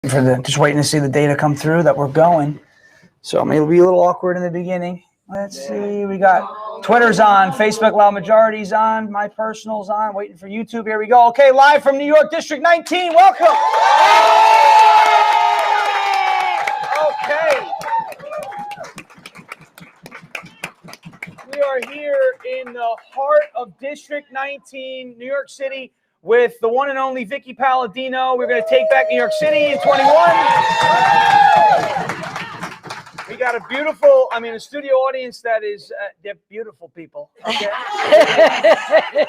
Just waiting to see the data come through that we're going. So maybe it'll be a little awkward in the beginning. Let's see. We got Twitter's on, Facebook Loud Majority's on, my personal's on. Waiting for YouTube. Here we go. Okay, live from New York District 19. Welcome. Okay. We are here in the heart of District 19, New York City, with the one and only Vickie Paladino. We're going to take back New York City in 21. We got a beautiful, a studio audience that is, they're beautiful people, okay?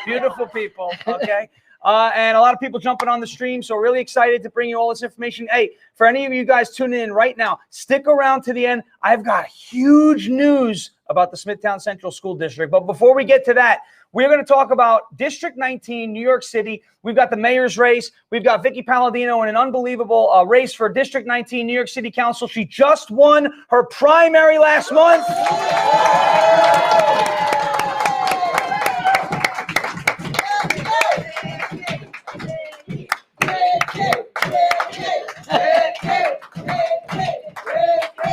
Beautiful people, okay? And a lot of people jumping on the stream, so really excited to bring you all this information. Hey, for any of you guys tuning in right now, stick around to the end. I've got huge news about the Smithtown Central School District. But before we get to that, we're going to talk about District 19, New York City. We've got the mayor's race. We've got Vickie Paladino in an unbelievable race for District 19, New York City Council. She just won her primary last month.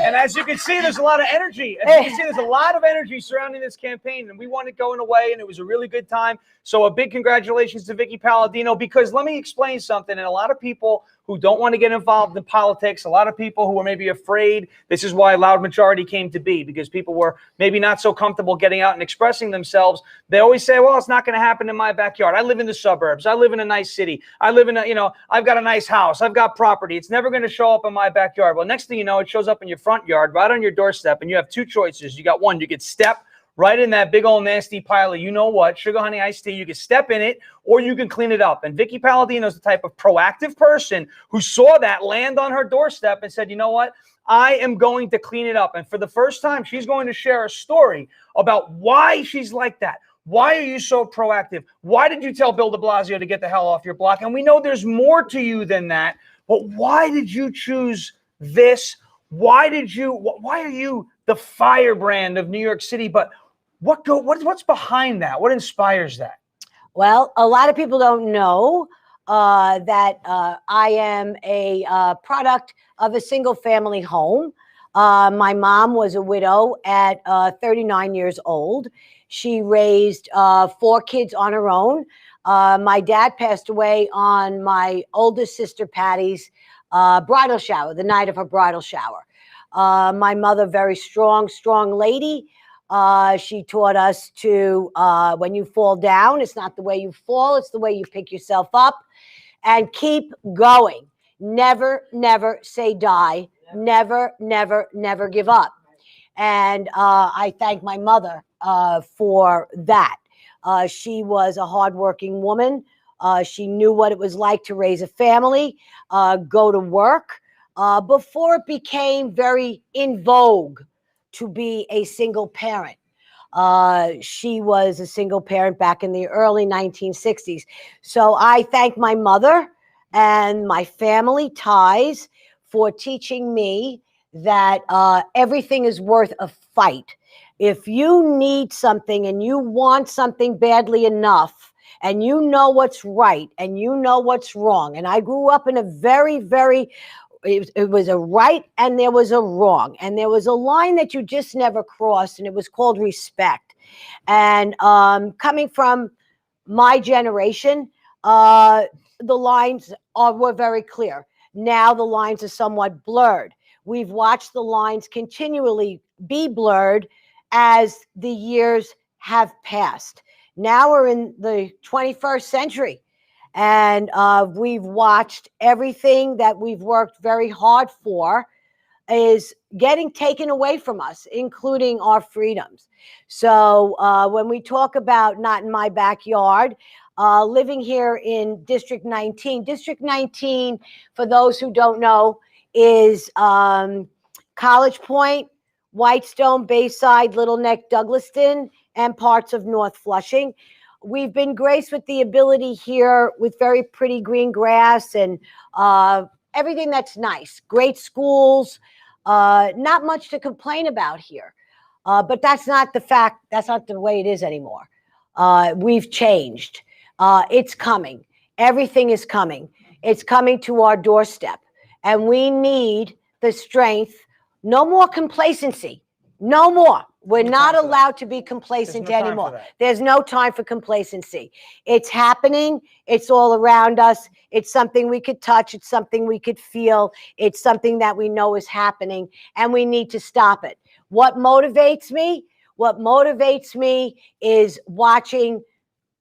And as you can see, there's a lot of energy. As you can see, there's a lot of energy surrounding this campaign, and we wanted going away, and it was a really good time. So a big congratulations to Vickie Paladino, because let me explain something. And a lot of people who don't want to get involved in politics, a lot of people who are maybe afraid, this is why Loud Majority came to be, because people were maybe not so comfortable getting out and expressing themselves. They always say, well, it's not going to happen in my backyard. I live in the suburbs. I live in a nice city. I live in a, I've got a nice house. I've got property. It's never going to show up in my backyard. Well, next thing you know, it shows up in your front yard, right on your doorstep, and you have two choices. You got one, you could step right in that big old nasty pile of you-know-what, sugar honey iced tea. You can step in it, or you can clean it up. And Vickie Paladino is the type of proactive person who saw that land on her doorstep and said, you know what? I am going to clean it up. And for the first time, she's going to share a story about why she's like that. Why are you so proactive? Why did you tell Bill de Blasio to get the hell off your block? And we know there's more to you than that. But why did you choose this? Why are you the firebrand of New York City? But what's behind that? What inspires that? Well, a lot of people don't know that I am a product of a single family home. My mom was a widow at 39 years old. She raised 4 kids on her own. My dad passed away on my oldest sister Patty's bridal shower, the night of her bridal shower. My mother, very strong lady. She taught us to, when you fall down, it's not the way you fall, it's the way you pick yourself up, and keep going. Never, never say die. Never, never, never give up. And I thank my mother for that. She was a hardworking woman. She knew what it was like to raise a family, go to work, before it became very in vogue to be a single parent. She was a single parent back in the early 1960s. So I thank my mother and my family ties for teaching me that everything is worth a fight. If you need something and you want something badly enough, and you know what's right and you know what's wrong. And I grew up in a very, it was a right and there was a wrong. And there was a line that you just never crossed, and it was called respect. And coming from my generation, the lines were very clear. Now the lines are somewhat blurred. We've watched the lines continually be blurred as the years have passed. Now we're in the 21st century, and we've watched everything that we've worked very hard for is getting taken away from us, including our freedoms. So when we talk about not in my backyard, living here in District 19, District 19, for those who don't know, is College Point, Whitestone, Bayside, Little Neck, Douglaston, and parts of North Flushing. We've been graced with the ability here with very pretty green grass and everything that's nice. Great schools, not much to complain about here. But that's not the fact. That's not the way it is anymore. We've changed. It's coming. Everything is coming. It's coming to our doorstep. and we need the strength. No more complacency. No more. We're not allowed to be complacent anymore. There's no time for complacency. It's happening. It's all around us. It's something we could touch. It's something we could feel. It's something that we know is happening, and we need to stop it. What motivates me? What motivates me is watching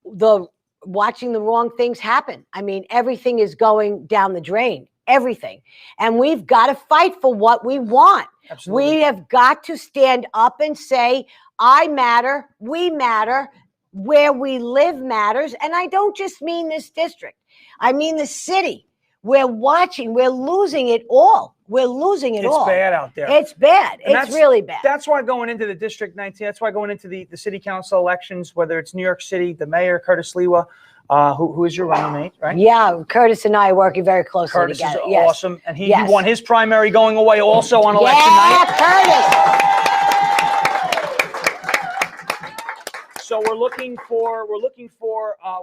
the wrong things happen. I mean, everything is going down the drain. Everything. And we've got to fight for what we want. Absolutely. We have got to stand up and say, I matter, we matter, where we live matters. And I don't just mean this district. I mean the city. We're watching. We're losing it all. We're losing it all. It's bad out there. It's bad. It's really bad. That's why going into the District 19, that's why going into the city council elections, whether it's New York City, the mayor, Curtis Lewa, who is your running mate, right? Yeah, Curtis and I are working very closely Curtis together. Is awesome, and he won his primary going away also on election night. Curtis. So we're looking for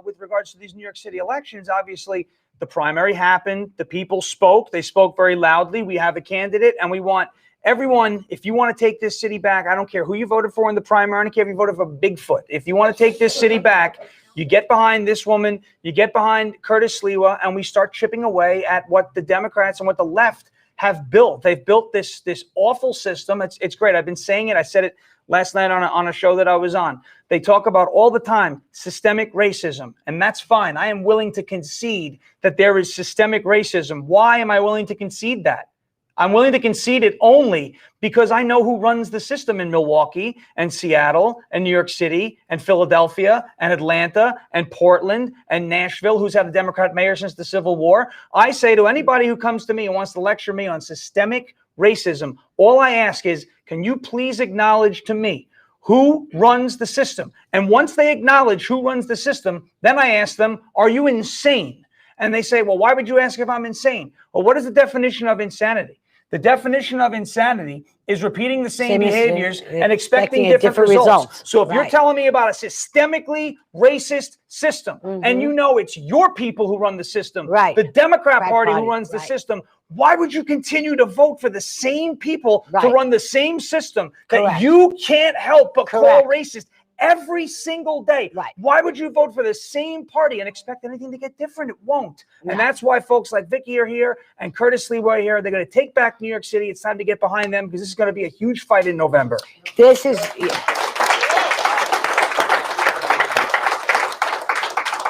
with regards to these New York City elections. Obviously, the primary happened. The people spoke. They spoke very loudly. We have a candidate, and we want everyone. If you want to take this city back, I don't care who you voted for in the primary. I don't care if you voted for Bigfoot. If you want to take this city back, you get behind this woman, you get behind Curtis Lewa, and we start chipping away at what the Democrats and what the left have built. They've built this awful system. It's great. I've been saying it. I said it last night on a show that I was on. They talk about all the time systemic racism, and that's fine. I am willing to concede that there is systemic racism. Why am I willing to concede that? I'm willing to concede it only because I know who runs the system in Milwaukee and Seattle and New York City and Philadelphia and Atlanta and Portland and Nashville, who's had a Democrat mayor since the Civil War. I say to anybody who comes to me and wants to lecture me on systemic racism, all I ask is, can you please acknowledge to me who runs the system? And once they acknowledge who runs the system, then I ask them, are you insane? And they say, well, why would you ask if I'm insane? Well, what is the definition of insanity? The definition of insanity is repeating the same behaviors and expecting different results. So if you're telling me about a systemically racist system, and you know it's your people who run the system, the Democrat Party who runs the system, why would you continue to vote for the same people to run the same system that you can't help but call racist every single day? Why would you vote for the same party and expect anything to get different? It won't. And that's why folks like Vickie are here and Curtis Lewa are here. They're going to take back New York City. It's time to get behind them because this is going to be a huge fight in November. This is...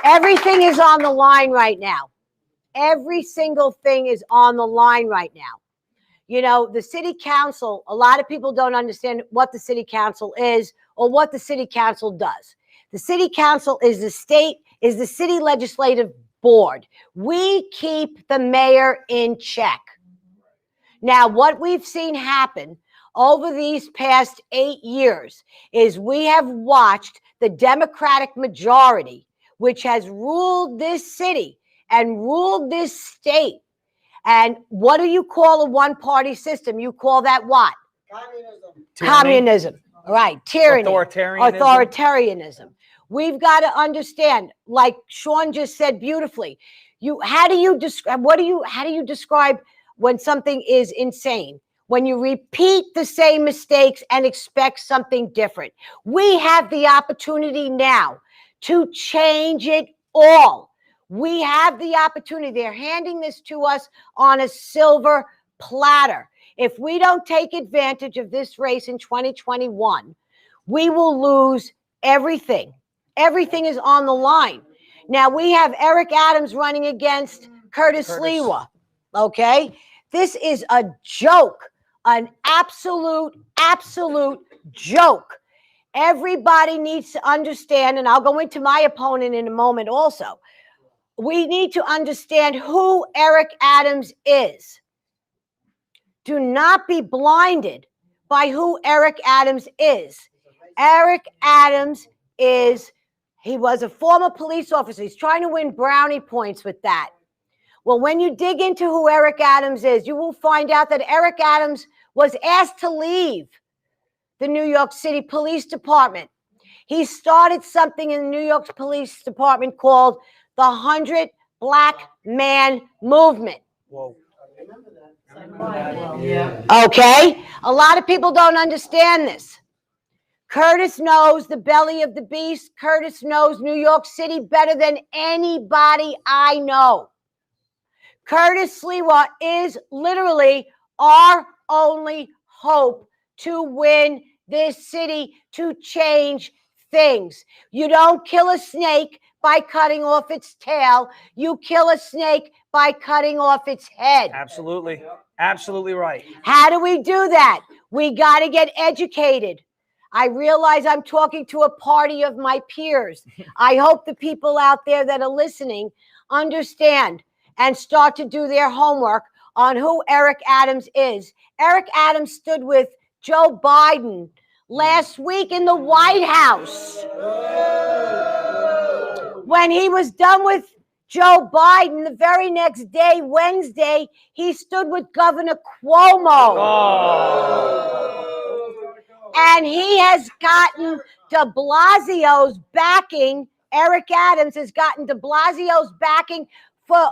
Everything is on the line right now. Every single thing is on the line right now. You know, the city council, a lot of people don't understand what the city council is or what the city council does. The city council is the city legislative board. We keep the mayor in check. Now, what we've seen happen over these past 8 years is we have watched the Democratic majority, which has ruled this city and ruled this state. And what do you call a one-party system? You call that what? Communism. Communism. Right. Tyranny. Authoritarianism. We've got to understand, like Sean just said beautifully, how do you describe when something is insane? When you repeat the same mistakes and expect something different. We have the opportunity now to change it all. We have the opportunity. They're handing this to us on a silver platter. If we don't take advantage of this race in 2021, we will lose everything. Everything is on the line. Now, we have Eric Adams running against Curtis Lewa, okay? This is a joke, an absolute joke. Everybody needs to understand, and I'll go into my opponent in a moment also. We need to understand who Eric Adams is. Do not be blinded by who Eric Adams is. Eric Adams he was a former police officer. He's trying to win brownie points with that. Well, when you dig into who Eric Adams is, you will find out that Eric Adams was asked to leave the New York City Police Department. He started something in the New York Police Department called the 100 Black Man Movement. Whoa. I remember that. Okay? A lot of people don't understand this. Curtis knows the belly of the beast. Curtis knows New York City better than anybody I know. Curtis Sliwa is literally our only hope to win this city, to change things. You don't kill a snake by cutting off its tail. You kill a snake by cutting off its head. Absolutely. Absolutely right. How do we do that? We got to get educated. I realize I'm talking to a party of my peers. I hope the people out there that are listening understand and start to do their homework on who Eric Adams is. Eric Adams stood with Joe Biden last week in the White House. When he was done with Joe Biden, the very next day, Wednesday, he stood with Governor Cuomo. And he has gotten de Blasio's backing. Eric Adams has gotten de Blasio's backing for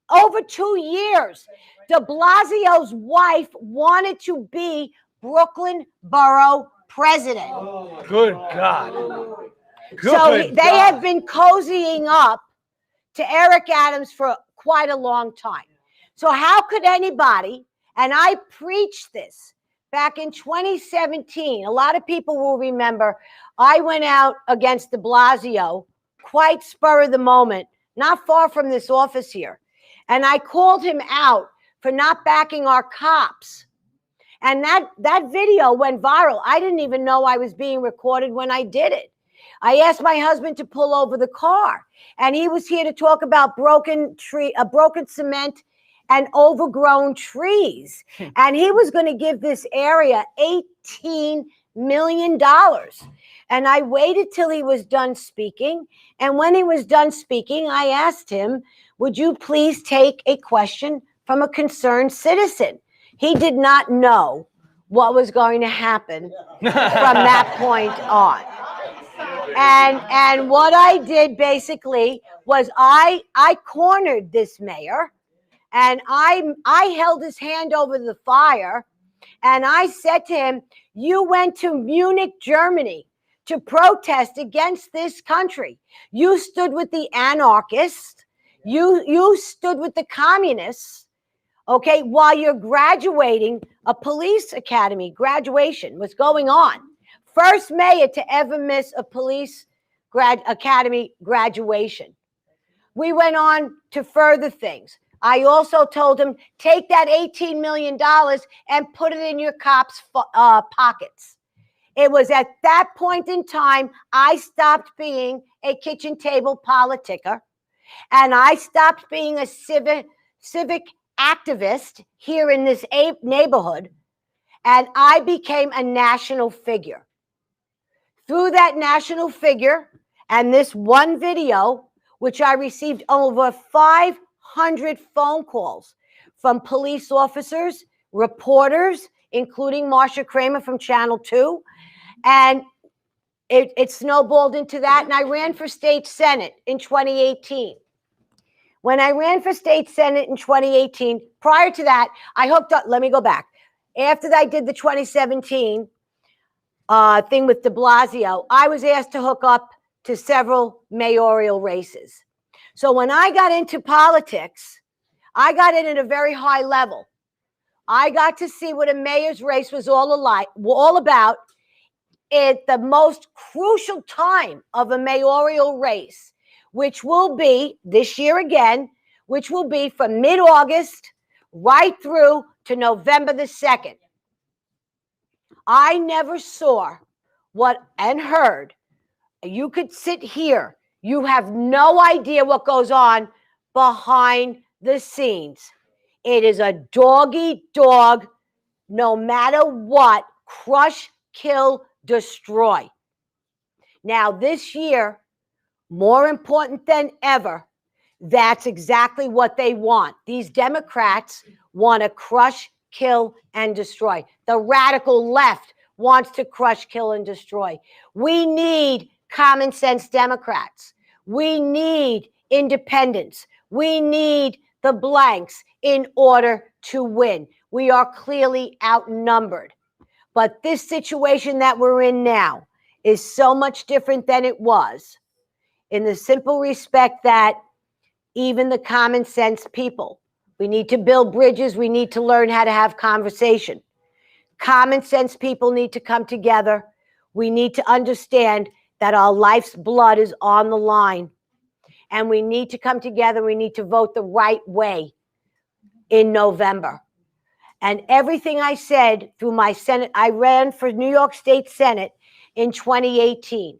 over 2 years. De Blasio's wife wanted to be Brooklyn Borough president. Good God. Good they have been cozying up to Eric Adams for quite a long time. So how could anybody, and I preached this back in 2017, a lot of people will remember, I went out against de Blasio, quite spur of the moment, not far from this office here. And I called him out for not backing our cops. And that video went viral. I didn't even know I was being recorded when I did it. I asked my husband to pull over the car, and he was here to talk about broken cement and overgrown trees. And he was going to give this area $18 million. And I waited till he was done speaking. And when he was done speaking, I asked him, would you please take a question from a concerned citizen? He did not know what was going to happen from that point on. And what I did basically was I cornered this mayor, and I held his hand over the fire, and I said to him, you went to Munich, Germany to protest against this country. You stood with the anarchists. You stood with the communists, okay, while you're graduating. A police academy graduation was going on. First mayor to ever miss a police academy graduation. We went on to further things. I also told him, take that $18 million and put it in your cops' pockets. It was at that point in time I stopped being a kitchen table politicker, and I stopped being a civic activist here in this neighborhood, and I became a national figure. Through that national figure and this one video, which I received over 500 phone calls from police officers, reporters, including Marsha Kramer from Channel 2, and it snowballed into that, and I ran for state senate in 2018. When I ran for state senate in 2018, prior to that, I hooked up, let me go back. After I did the 2017 thing with de Blasio, I was asked to hook up to several mayoral races. So when I got into politics, I got in at a very high level. I got to see what a mayor's race was all about at the most crucial time of a mayoral race, which will be this year again, which will be from mid-August right through to November the 2nd. I never saw and heard. You could sit here. You have no idea what goes on behind the scenes. It is a dog-eat-dog, no matter what, crush, kill, destroy. Now, this year, more important than ever, that's exactly what they want. These Democrats want to crush, kill, and destroy. The radical left wants to crush, kill, and destroy. We need common sense Democrats. We need independents. We need the blanks in order to win. We are clearly outnumbered. But this situation that we're in now is so much different than it was, in the simple respect that even the common sense people, we need to build bridges. We need to learn how to have conversation. Common sense people need to come together. We need to understand that our life's blood is on the line. And we need to come together. We need to vote the right way in November. And everything I said through my Senate, I ran for New York State Senate in 2018.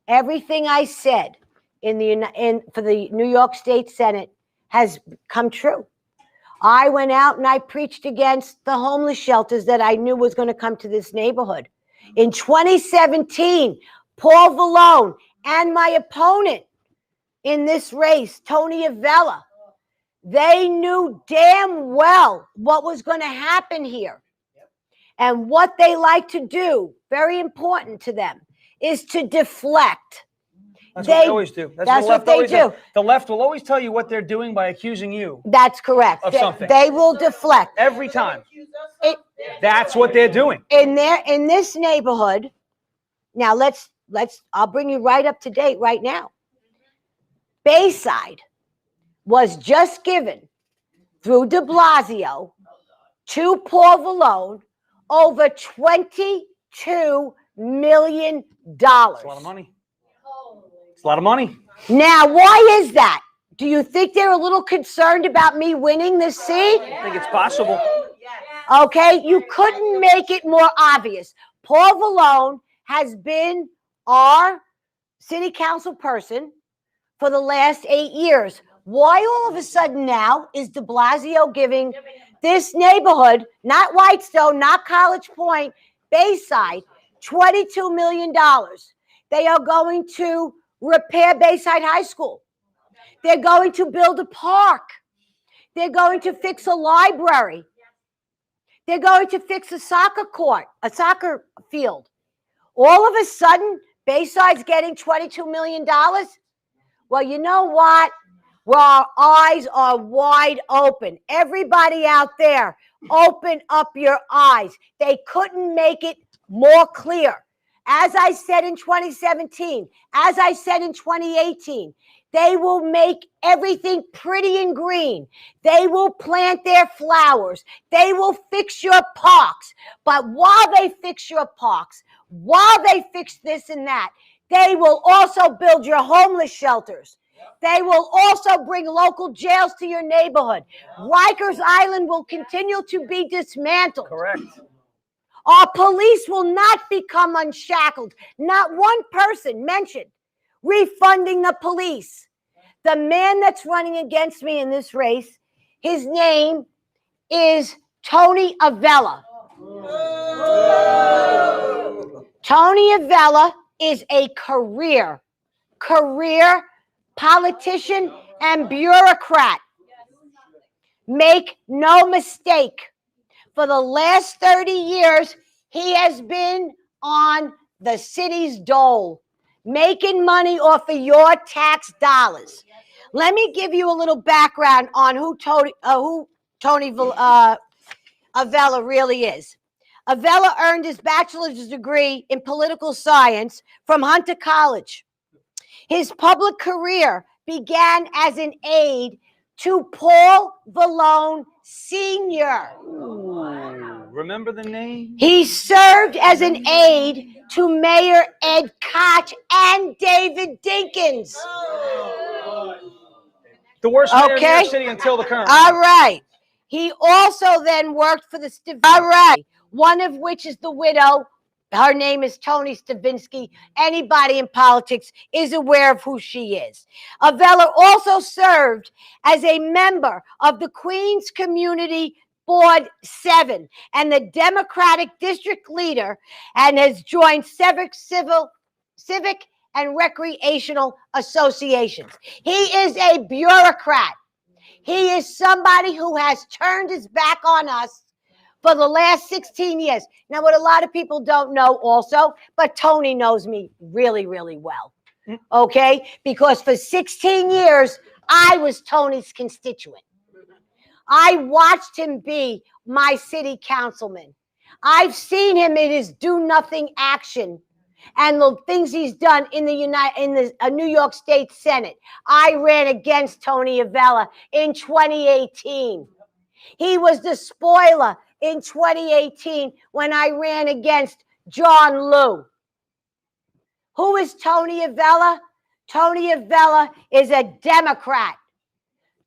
Everything I said for the New York State Senate has come true. I went out and I preached against the homeless shelters that I knew was going to come to this neighborhood. In 2017, Paul Vallone and my opponent in this race, Tony Avella, they knew damn well what was going to happen here. And what they like to do, very important to them, is to deflect. That's what they always do. That's what they do. The left will always tell you what they're doing by accusing you. That's correct. Of something. They will deflect. Every time. That's what they're doing. In this neighborhood, now I'll bring you right up to date right now. Bayside was just given through de Blasio to Paul Vallone over $22 million. That's a lot of money. It's a lot of money. Now, why is that? Do you think they're a little concerned about me winning this seat? I think it's possible. Okay, you couldn't make it more obvious. Paul Vallone has been our city council person for the last 8 years. Why all of a sudden now is de Blasio giving this neighborhood, not Whitestone, not College Point, Bayside, $22 million? They are going to repair Bayside High School. They're going to build a park. They're going to fix a library. They're going to fix a soccer court, a soccer field. All of a sudden, Bayside's getting $22 million. Well, you know what? Well, our eyes are wide open. Everybody out there, open up your eyes. They couldn't make it more clear. As I said in 2017, as I said in 2018, they will make everything pretty and green. They will plant their flowers. They will fix your parks. But while they fix your parks, while they fix this and that, they will also build your homeless shelters. They will also bring local jails to your neighborhood. Rikers Island will continue to be dismantled. Correct. Our police will not become unshackled. Not one person mentioned refunding the police. The man that's running against me in this race, his name is Tony Avella. Tony Avella is a career politician and bureaucrat. Make no mistake. For the last 30 years, he has been on the city's dole, making money off of your tax dollars. Let me give you a little background on who Tony Avella really is. Avella earned his bachelor's degree in political science from Hunter College. His public career began as an aide to Paul Vallone Sr. Ooh, remember the name? He served as an aide to Mayor Ed Koch and David Dinkins. The worst mayor of New York City until the current. All right. He also then worked for the one of which is the widow. Her name is Tony Stavinsky. Anybody in politics is aware of who she is. Avella also served as a member of the Queens Community Board 7 and the Democratic District Leader, and has joined civic and recreational associations. He is a bureaucrat. He is somebody who has turned his back on us for the last 16 years. Now, what a lot of people don't know also, but Tony knows me really, really well, okay? Because for 16 years, I was Tony's constituent. I watched him be my city councilman. I've seen him in his do-nothing action and the things he's done in the New York State Senate. I ran against Tony Avella in 2018. He was the spoiler in 2018 when I ran against John Liu. Who is Tony Avella? Tony Avella is a Democrat.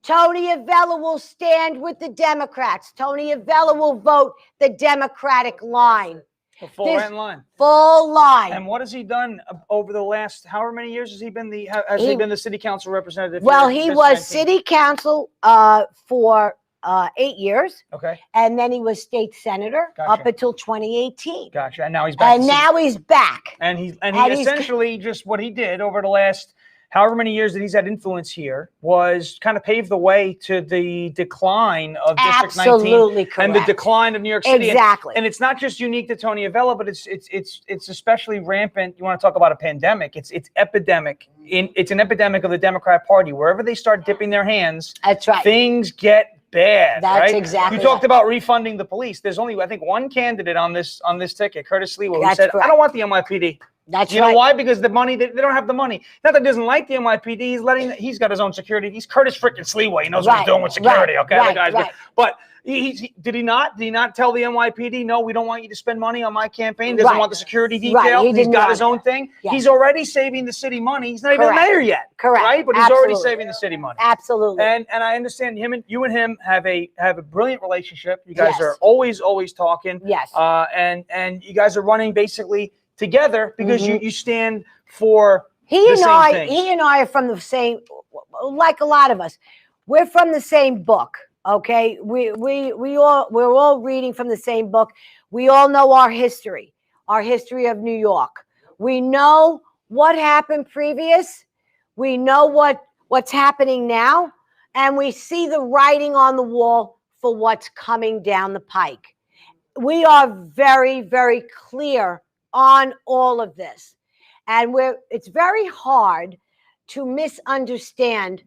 Tony Avella will stand with the Democrats. Tony Avella will vote the Democratic line. The full red line. Full line. And what has he done over the last however many years has he been he been the city council representative? Well, he was city council for 8 years. Okay. And then he was state senator up Gotcha. until 2018. Gotcha. And now he's back. And now he's back. And he essentially just what he did over the last however many years that he's had influence here was kind of pave the way to the decline of District 19 Absolutely correct. And the decline of New York City. Exactly. And it's not just unique to Tony Avella, but it's especially rampant. You want to talk about a pandemic? It's epidemic. It's an epidemic of the Democrat Party. Wherever they start dipping their hands, that's right. Things get bad. That's right? exactly. You talked about refunding the police. There's only I think one candidate on this ticket, Curtis Lewa, who said, correct. "I don't want the NYPD." That's you know why? Because the money, they don't have the money. Not that he doesn't like the NYPD. He's got his own security. He's Curtis freaking Slewa. He knows what he's doing with security. Okay, the guy's good. But did he not tell the NYPD, no, we don't want you to spend money on my campaign. Doesn't want the security detail. He's got his own thing. Yeah. He's already saving the city money. He's not even the mayor yet. Correct. Right? But he's already saving the city money. Absolutely. And I understand you and him have a brilliant relationship. You guys are always talking. Yes. And you guys are running basically together because you stand for he and I are from the same, like a lot of us, we're from the same book. Okay, we're all reading from the same book. We all know our history of New York. We know what happened previous. We know what's happening now, and we see the writing on the wall for what's coming down the pike. We are very, very clear on all of this. And it's very hard to misunderstand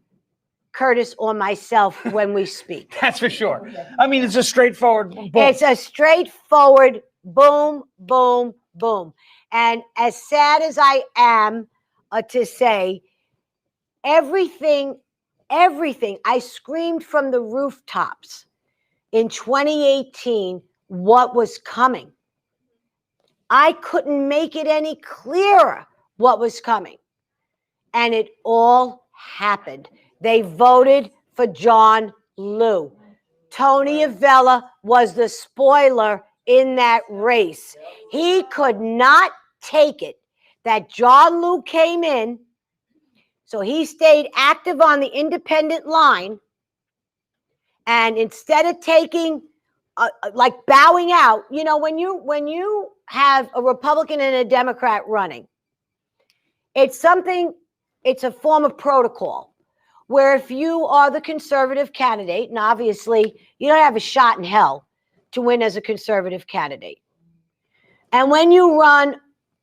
Curtis or myself when we speak. That's for sure. I mean, it's a straightforward boom. It's a straightforward boom, boom, boom. And as sad as I am to say, everything, I screamed from the rooftops in 2018 what was coming. I couldn't make it any clearer what was coming. And it all happened. They voted for John Liu. Tony Avella was the spoiler in that race. He could not take it that John Liu came in, so he stayed active on the independent line. And instead of taking, like bowing out, you know, when you have a Republican and a Democrat running, it's a form of protocol where if you are the conservative candidate, and obviously you don't have a shot in hell to win as a conservative candidate. And when you run,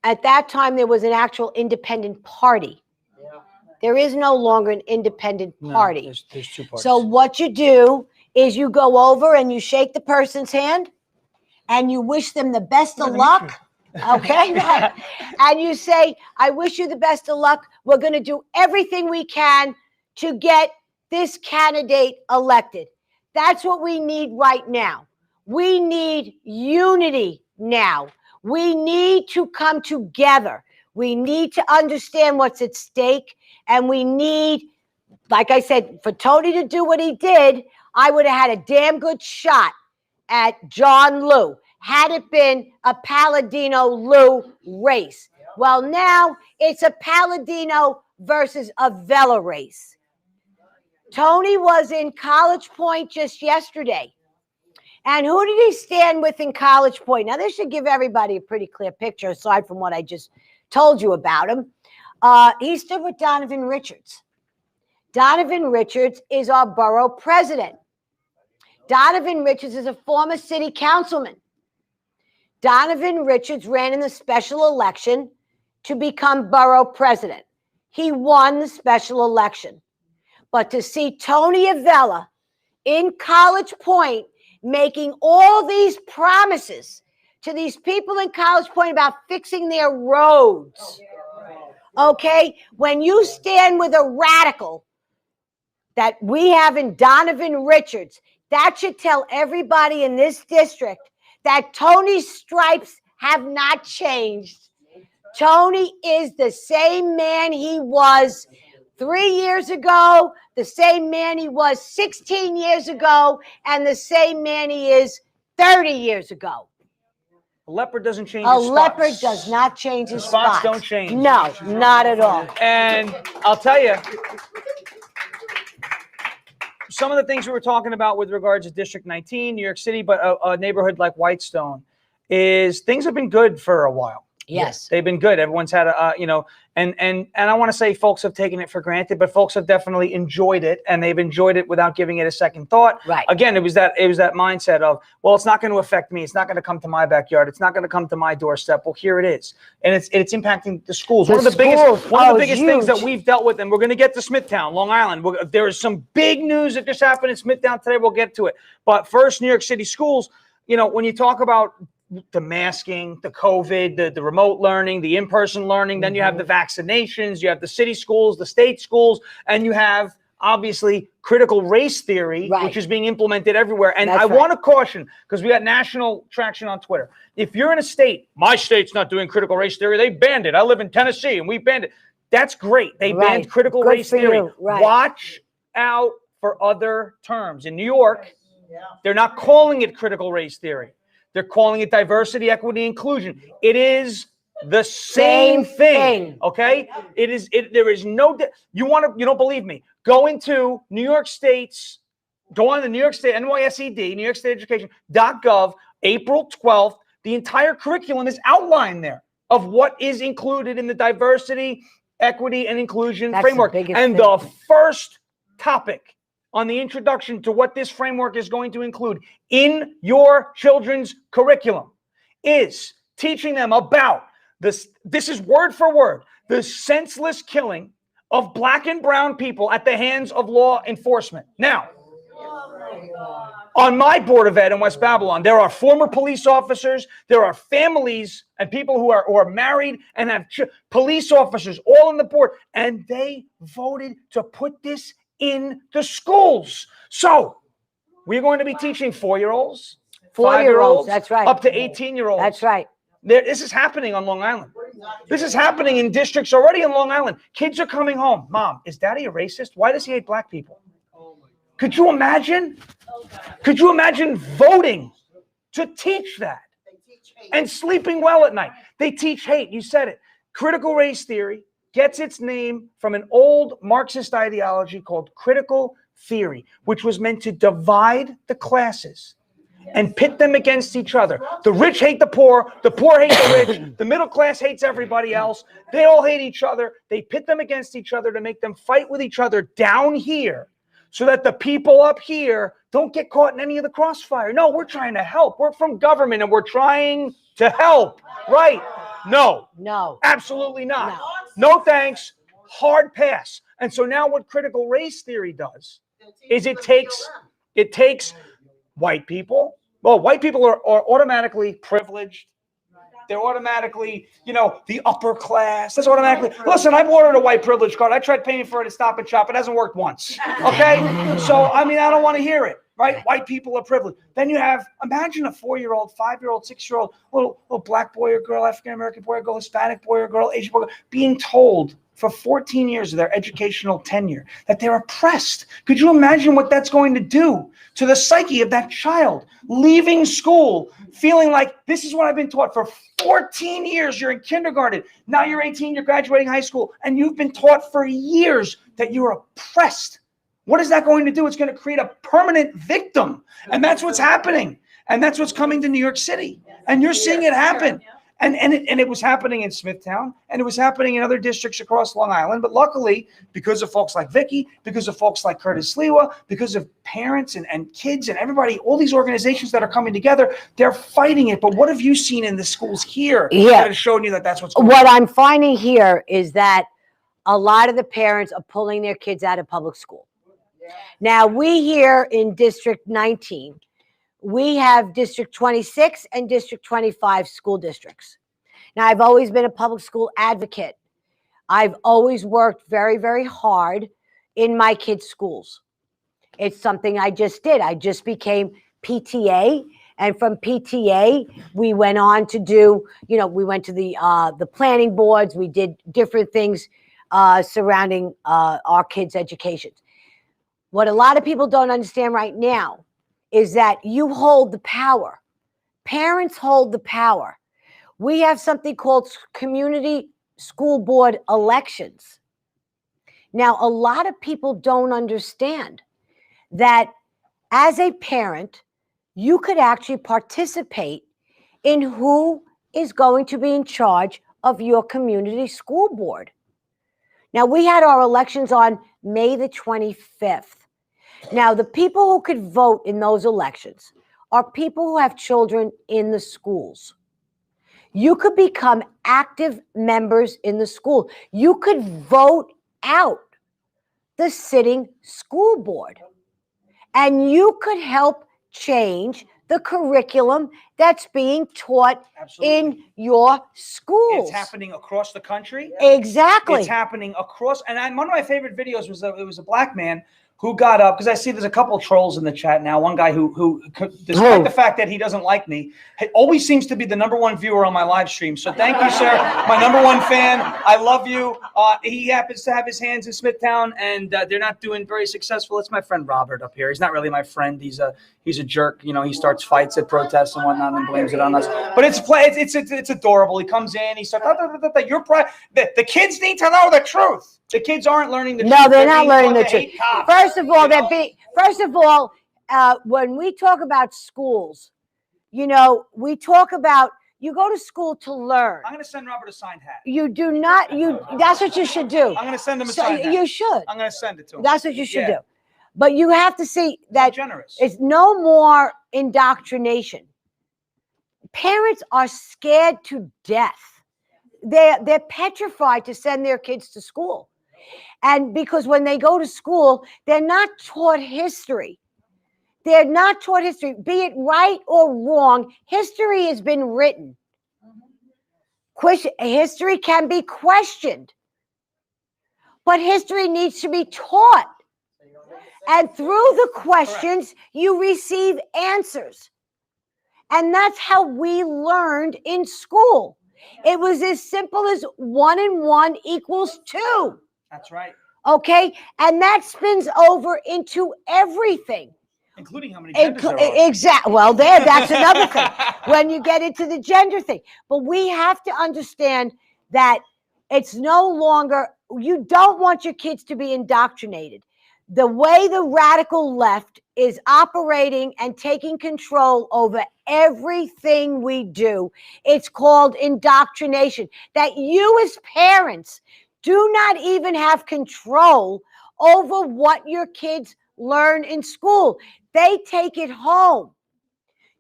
at that time, there was an actual independent party. Yeah. There is no longer an independent party. No, there's two parties. So what you do is you go over and you shake the person's hand and you wish them the best of luck. Okay. And you say, I wish you the best of luck. We're going to do everything we can to get this candidate elected. That's what we need right now. We need unity now. We need to come together. We need to understand what's at stake. And we need, like I said, for Tony to do what he did, I would have had a damn good shot at John Liu had it been a Paladino-Liu race. Well, now it's a Paladino versus Avella race. Tony was in College Point just yesterday. And who did he stand with in College Point? Now, this should give everybody a pretty clear picture, aside from what I just told you about him. He stood with Donovan Richards. Donovan Richards is our borough president. Donovan Richards is a former city councilman. Donovan Richards ran in the special election to become borough president. He won the special election. But to see Tony Avella in College Point making all these promises to these people in College Point about fixing their roads. Okay? When you stand with a radical that we have in Donovan Richards, that should tell everybody in this district that Tony's stripes have not changed. Tony is the same man he was 3 years ago, the same man he was 16 years ago, and the same man he is 30 years ago. A leopard doesn't change A his spots. leopard does not change his spots. Spots don't change. No, not at all. And I'll tell you, some of the things we were talking about with regards to District 19, New York City, but a neighborhood like Whitestone, is things have been good for a while. Yes. They've been good. Everyone's had and I want to say folks have taken it for granted, but folks have definitely enjoyed it, and they've enjoyed it without giving it a second thought. Right. Again, it was that mindset of, well, it's not going to affect me. It's not going to come to my backyard. It's not going to come to my doorstep. Well, here it is. And it's impacting the schools. One of the biggest things that we've dealt with, and we're going to get to Smithtown, Long Island. There is some big news that just happened in Smithtown today. We'll get to it. But first, New York City schools, when you talk about the masking, the COVID, the remote learning, the in-person learning, then you have the vaccinations, you have the city schools, the state schools, and you have obviously critical race theory, which is being implemented everywhere. And I want to caution, because we got national traction on Twitter. If you're in a state, my state's not doing critical race theory, they banned it. I live in Tennessee and we banned it. That's great. They banned critical race theory. Watch out for other terms. In New York, they're not calling it critical race theory. They're calling it diversity, equity, inclusion. It is the same thing. Okay? There is no, you don't believe me. Go into New York State's, go on the New York State, NYSED, New York State Education.gov, April 12th. The entire curriculum is outlined there of what is included in the diversity, equity, and inclusion framework. And the first topic on the introduction to what this framework is going to include in your children's curriculum is teaching them about this. This is word for word, the senseless killing of Black and brown people at the hands of law enforcement. Now, on my Board of Ed in West Babylon, there are former police officers, there are families and people who are married and have police officers all on the board, and they voted to put this in the schools. So we're going to be teaching 4-year-olds, 5-year-olds, that's right, up to 18-year-olds. That's right. This is happening on Long Island. This is happening in districts already in Long Island. Kids are coming home. Mom, is Daddy a racist? Why does he hate Black people? Could you imagine? Could you imagine voting to teach that? And sleeping well at night. They teach hate. You said it. Critical race theory gets its name from an old Marxist ideology called critical theory, which was meant to divide the classes and pit them against each other. The rich hate the poor hate the rich, the middle class hates everybody else. They all hate each other. They pit them against each other to make them fight with each other down here so that the people up here don't get caught in any of the crossfire. No, we're trying to help. We're from government and we're trying to help, right? No, absolutely not. No thanks, hard pass. And so now what critical race theory does is it takes white people. Well, white people are automatically privileged. They're automatically, the upper class. That's automatically. Listen, I've ordered a white privilege card. I tried paying for it at Stop and Shop. It hasn't worked once. Okay? So, I don't want to hear it, right? White people are privileged. Then you have, imagine a 4-year-old, 5-year-old, 6-year-old, little Black boy or girl, African-American boy or girl, Hispanic boy or girl, Asian boy, being told for 14 years of their educational tenure that they're oppressed. Could you imagine what that's going to do to the psyche of that child leaving school feeling like this is what I've been taught for 14 years? You're in kindergarten. Now you're 18, you're graduating high school, and you've been taught for years that you're oppressed. What is that going to do? It's going to create a permanent victim. And that's what's happening. And that's what's coming to New York City. And you're seeing it happen. And it was happening in Smithtown, and it was happening in other districts across Long Island. But luckily, because of folks like Vickie, because of folks like Curtis Sliwa, because of parents and kids and everybody, all these organizations that are coming together, they're fighting it. But what have you seen in the schools here that has shown you that that's what's going on? What I'm finding here is that a lot of the parents are pulling their kids out of public school. Now, we here in District 19, we have District 26 and District 25 school districts. Now, I've always been a public school advocate. I've always worked very, very hard in my kids' schools. It's something I just did. I just became PTA, and from PTA, we went on to do, we went to the planning boards. We did different things surrounding our kids' education. What a lot of people don't understand right now is that you hold the power. Parents hold the power. We have something called community school board elections. Now, a lot of people don't understand that as a parent, you could actually participate in who is going to be in charge of your community school board. Now, we had our elections on May the 25th. Now, the people who could vote in those elections are people who have children in the schools. You could become active members in the school. You could vote out the sitting school board, and you could help change the curriculum that's being taught in your schools. It's happening across the country. Exactly. It's happening across. And one of my favorite videos was it was a black man who got up, because I see there's a couple of trolls in the chat now. One guy who despite the fact that he doesn't like me, always seems to be the #1 viewer on my live stream. So thank you, sir. My #1 fan. I love you. He happens to have his hands in Smithtown, and they're not doing very successful. It's my friend Robert up here. He's not really my friend. He's a jerk. He starts fights at protests and whatnot and blames it on us. But it's adorable. He comes in. He starts. The kids need to know the truth. The kids aren't learning the truth. No, they're not learning the truth. First of all, when we talk about schools, we talk about you go to school to learn. I'm going to send Robert a signed hat. You do not. That's what you should do. I'm going to send him a signed hat. You should. I'm going to send it to him. That's what you should do. But you have to see that it's no more indoctrination. Parents are scared to death. They're petrified to send their kids to school. And because when they go to school, they're not taught history. They're not taught history, be it right or wrong. History has been written. History can be questioned, but history needs to be taught. And through the questions, you receive answers. And that's how we learned in school. It was as simple as 1 and 1 equals 2. That's right. Okay? And that spins over into everything. Including how many genders there are. Exactly. Well, that's another thing. When you get into the gender thing. But we have to understand that it's no longer, you don't want your kids to be indoctrinated. The way the radical left is operating and taking control over everything we do, it's called indoctrination. That you as parents do not even have control over what your kids learn in school. They take it home.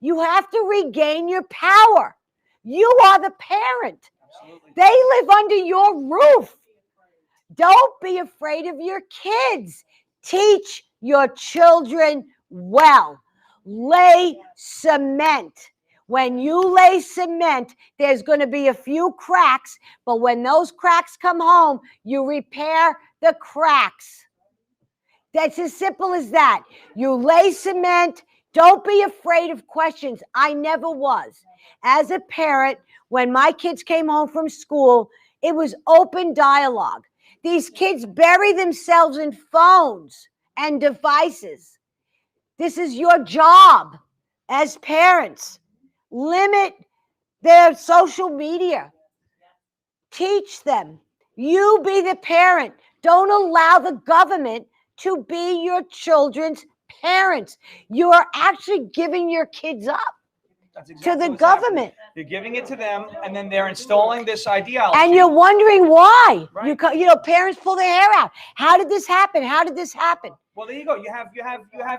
You have to regain your power. You are the parent. Absolutely. They live under your roof. Don't be afraid of your kids. Teach your children well. Lay cement. When you lay cement, there's going to be a few cracks, but when those cracks come home, you repair the cracks. That's as simple as that. You lay cement. Don't be afraid of questions. I never was. As a parent, when my kids came home from school, it was open dialogue. These kids bury themselves in phones and devices. This is your job as parents. Limit their social media. Teach them. You be the parent. Don't allow the government to be your children's parents. You are actually giving your kids up to the government. You're giving it to them, and then they're installing this ideology. And you're wondering why. Right. Parents pull their hair out. How did this happen? How did this happen? Well, there you go. You have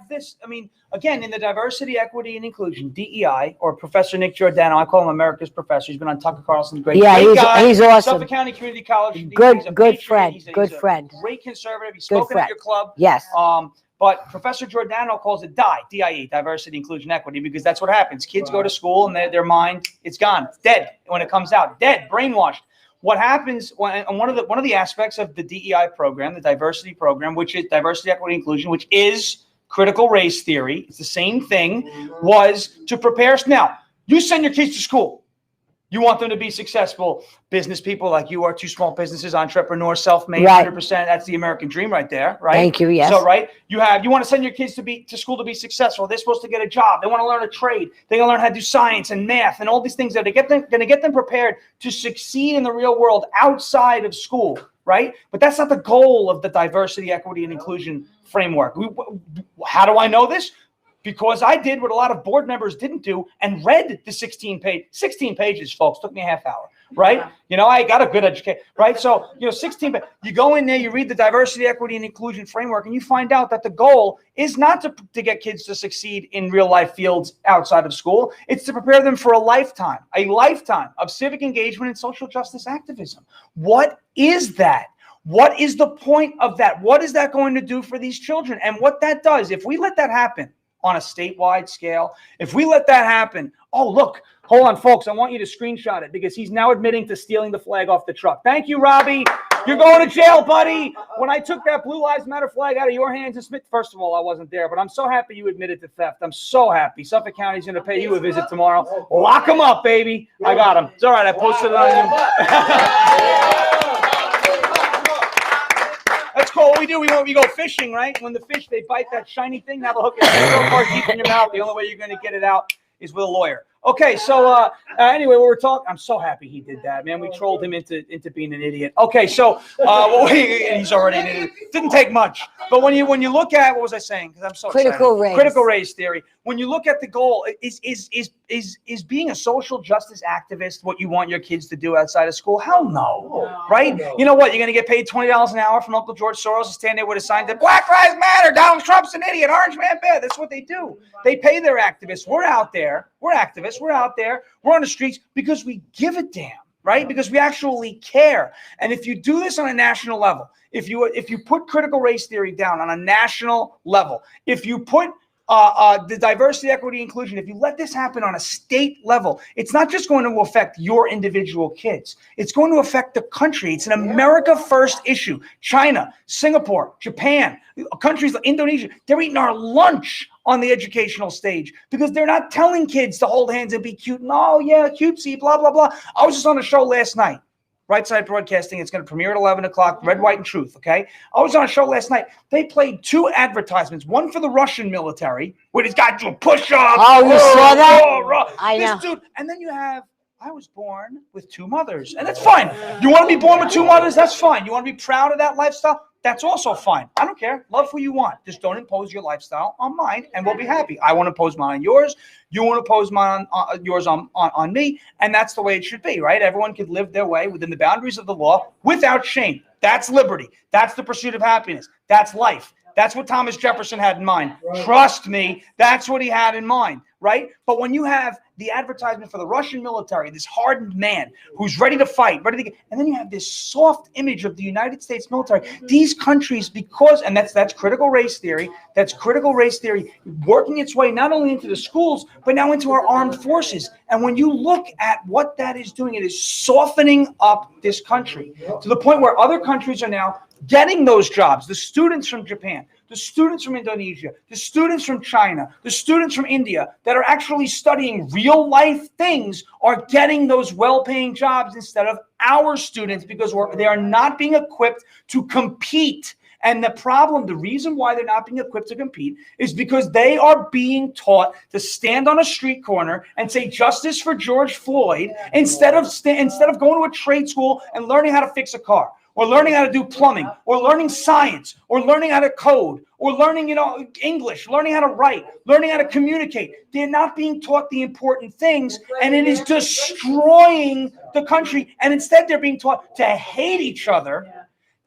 this. I mean, again, in the diversity, equity, and inclusion, DEI, or Professor Nick Giordano, I call him America's professor. He's been on Tucker Carlson's great guy. He's awesome. Suffolk County Community College. Good friend. He's a great conservative. He's spoken at your club. Yes. But Professor Giordano calls it DIE, diversity, inclusion, equity, because that's what happens. Kids go to school and their mind, it's gone. It's dead when it comes out. Dead, brainwashed. What happens, and one of the aspects of the DEI program, the diversity program, which is diversity, equity, inclusion, which is critical race theory, it's the same thing, was to prepare us. Now, you send your kids to school. You want them to be successful business people like you are, 2 small businesses, entrepreneurs, self-made, right. 100%. That's the American dream right there, right? Thank you, yes. So, right, you want to send your kids to school to be successful. They're supposed to get a job. They want to learn a trade. They're going to learn how to do science and math and all these things that are going to get them prepared to succeed in the real world outside of school, right? But that's not the goal of the diversity, equity, and inclusion framework. How do I know this? Because I did what a lot of board members didn't do and read the 16 pages, folks. Took me a half hour, right? You know, I got a good education, right? So, 16, you go in there, you read the diversity, equity, and inclusion framework, and you find out that the goal is not to get kids to succeed in real life fields outside of school. It's to prepare them for a lifetime of civic engagement and social justice activism. What is that? What is the point of that? What is that going to do for these children? And what that does, if we let that happen, on a statewide scale, if we let that happen, oh, look, hold on, folks, I want you to screenshot it because he's now admitting to stealing the flag off the truck. Thank you, Robbie. You're going to jail, buddy. When I took that Blue Lives Matter flag out of your hands and Smith, first of all, I wasn't there, but I'm so happy you admitted to theft. I'm so happy. Suffolk County's going to pay you a visit tomorrow. Lock him up, baby. I got him. It's all right. I posted it on you. That's cool. What we do, we go fishing, right? When the fish, they bite that shiny thing, now the hook is so far deep in your mouth, the only way you're going to get it out is with a lawyer. Okay, so anyway, what we're talking, I'm so happy he did that, man. We trolled him into being an idiot. Okay, so he's already an idiot. Didn't take much, but when you look at, what was I saying? Because I'm so excited. Critical race theory. When you look at the goal, is being a social justice activist what you want your kids to do outside of school? Hell no, right? You know what? You're going to get paid $20 an hour from Uncle George Soros to stand there with a sign that Black Lives Matter, Donald Trump's an idiot, Orange Man bad. That's what they do. They pay their activists. We're out there. We're activists. We're out there. We're on the streets because we give a damn, right? Because we actually care. And if you do this on a national level, if you put critical race theory down on a national level, if you put the diversity, equity, inclusion, if you let this happen on a state level, it's not just going to affect your individual kids. It's going to affect the country. It's an America first issue. China, Singapore, Japan, countries like Indonesia, they're eating our lunch on the educational stage because they're not telling kids to hold hands and be cute. And, oh, yeah, cutesy, blah, blah, blah. I was just on a show last night. Right Side Broadcasting. It's going to premiere at 11 o'clock, Red, White, and Truth, okay? I was on a show last night. They played 2 advertisements, one for the Russian military, where this guy doing push-ups. Oh, you saw that? I know. Dude, and then you have, I was born with 2 mothers, and that's fine. You want to be born with 2 mothers? That's fine. You want to be proud of that lifestyle? That's also fine. I don't care. Love who you want. Just don't impose your lifestyle on mine, and we'll be happy. I want to impose mine on yours. You want to impose mine on yours on me, and that's the way it should be, right? Everyone could live their way within the boundaries of the law without shame. That's liberty. That's the pursuit of happiness. That's life. That's what Thomas Jefferson had in mind. Right. Trust me, that's what he had in mind, right? But when you have the advertisement for the Russian military, this hardened man who's ready to fight, and then you have this soft image of the United States military, these countries, and that's critical race theory, working its way not only into the schools, but now into our armed forces. And when you look at what that is doing, it is softening up this country to the point where other countries are now getting those jobs. The students from Japan, the students from Indonesia, the students from China, the students from India that are actually studying real life things are getting those well-paying jobs instead of our students because they are not being equipped to compete. And the reason why they're not being equipped to compete is because they are being taught to stand on a street corner and say justice for George Floyd instead of going to a trade school and learning how to fix a car, or learning how to do plumbing, or learning science, or learning how to code, or learning, English, learning how to write, learning how to communicate. They're not being taught the important things, and it is destroying the country. And instead, they're being taught to hate each other,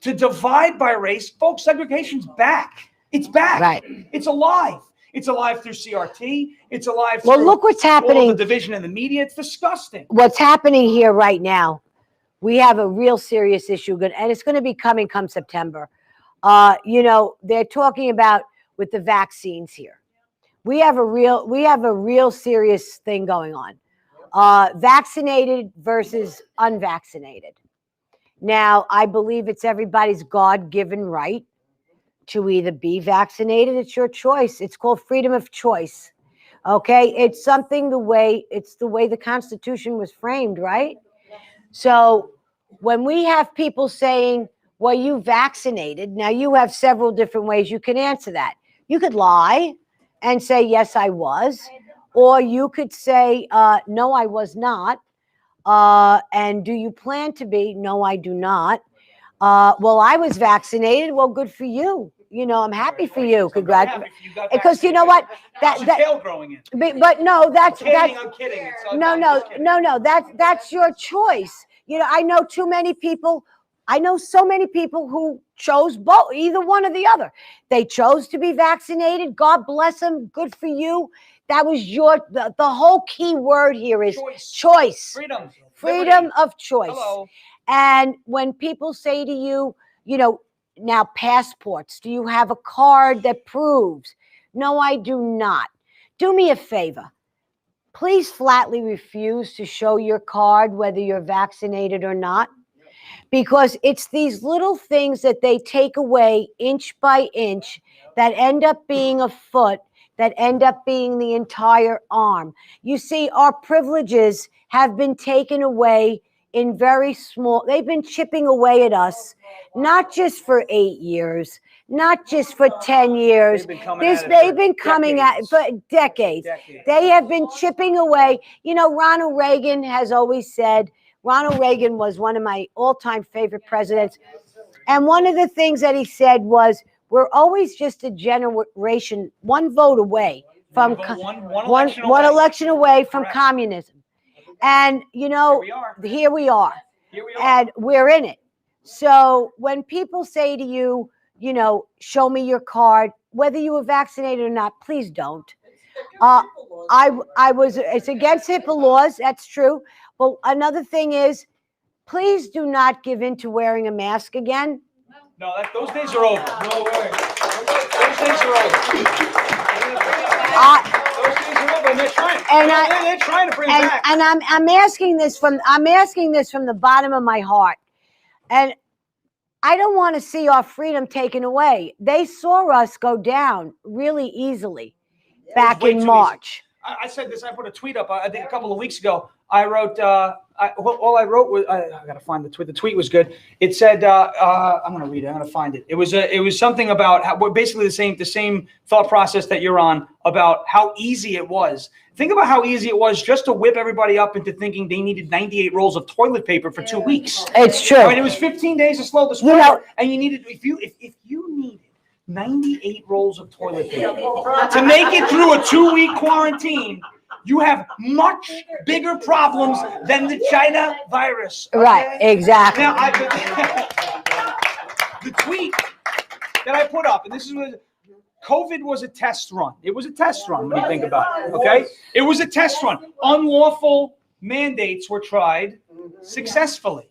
to divide by race. Folks, segregation's back. It's back. Right. It's alive. It's alive through CRT. It's alive through look what's happening. All the division in the media. It's disgusting. What's happening here right now, we have a real serious issue, and it's going to be coming come September. They're talking about with the vaccines here. We have a real serious thing going on. Vaccinated versus unvaccinated. Now, I believe it's everybody's God-given right to either be vaccinated. It's your choice. It's called freedom of choice. Okay, it's something the way the Constitution was framed, right? So when we have people saying, well, you vaccinated, now you have several different ways you can answer that. You could lie and say, yes, I was. Or you could say, no, I was not. And do you plan to be? No, I do not. Well, I was vaccinated. Well, good for you. You know, I'm happy for you. Congratulations. Because you know what? That tail growing in. But no, I'm kidding. No. That's your choice. You know, I know too many people. I know so many people who chose both, either one or the other. They chose to be vaccinated. God bless them. Good for you. That was the whole key word here is choice. Freedom of choice. Hello. And when people say to you, you know, now passports, do you have a card that proves? No, I do not. Do me a favor. Please flatly refuse to show your card, whether you're vaccinated or not, because it's these little things that they take away inch by inch that end up being a foot, that end up being the entire arm. You see, our privileges have been taken away in very small, they've been chipping away at us, not just for 8 years, not just for 10 years. They've been coming at it for decades. They have been chipping away. You know, Ronald Reagan has always said, Ronald Reagan was one of my all-time favorite presidents. And one of the things that he said was, we're always just a generation, one vote away from one election away from communism. And, you know, here we are. And we're in it. So when people say to you, you know, show me your card, whether you were vaccinated or not, please don't. It's against HIPAA laws. That's true. But another thing is, please do not give in to wearing a mask again. No, those days are over. No way. Those days are over. And they're trying to bring it back. And I'm asking this from the bottom of my heart. And I don't want to see our freedom taken away. They saw us go down really easily back in March. I said this. I put a tweet up. I think a couple of weeks ago. I wrote. All I wrote was. I gotta find the tweet. The tweet was good. It said. I'm gonna read it. I'm gonna find it. It was something about how, basically the same thought process that you're on about how easy it was. Think about how easy it was just to whip everybody up into thinking they needed 98 rolls of toilet paper for 2 weeks. It's true. I mean, it was 15 days to slow the spread, you know, and you needed if you needed 98 rolls of toilet paper to make it through a 2-week quarantine. You have much bigger problems than the China virus. Okay? Right, exactly. Now, the tweet that I put up, and this is what COVID was a test run. It was a test run when you think about it, okay? It was a test run. Unlawful mandates were tried successfully.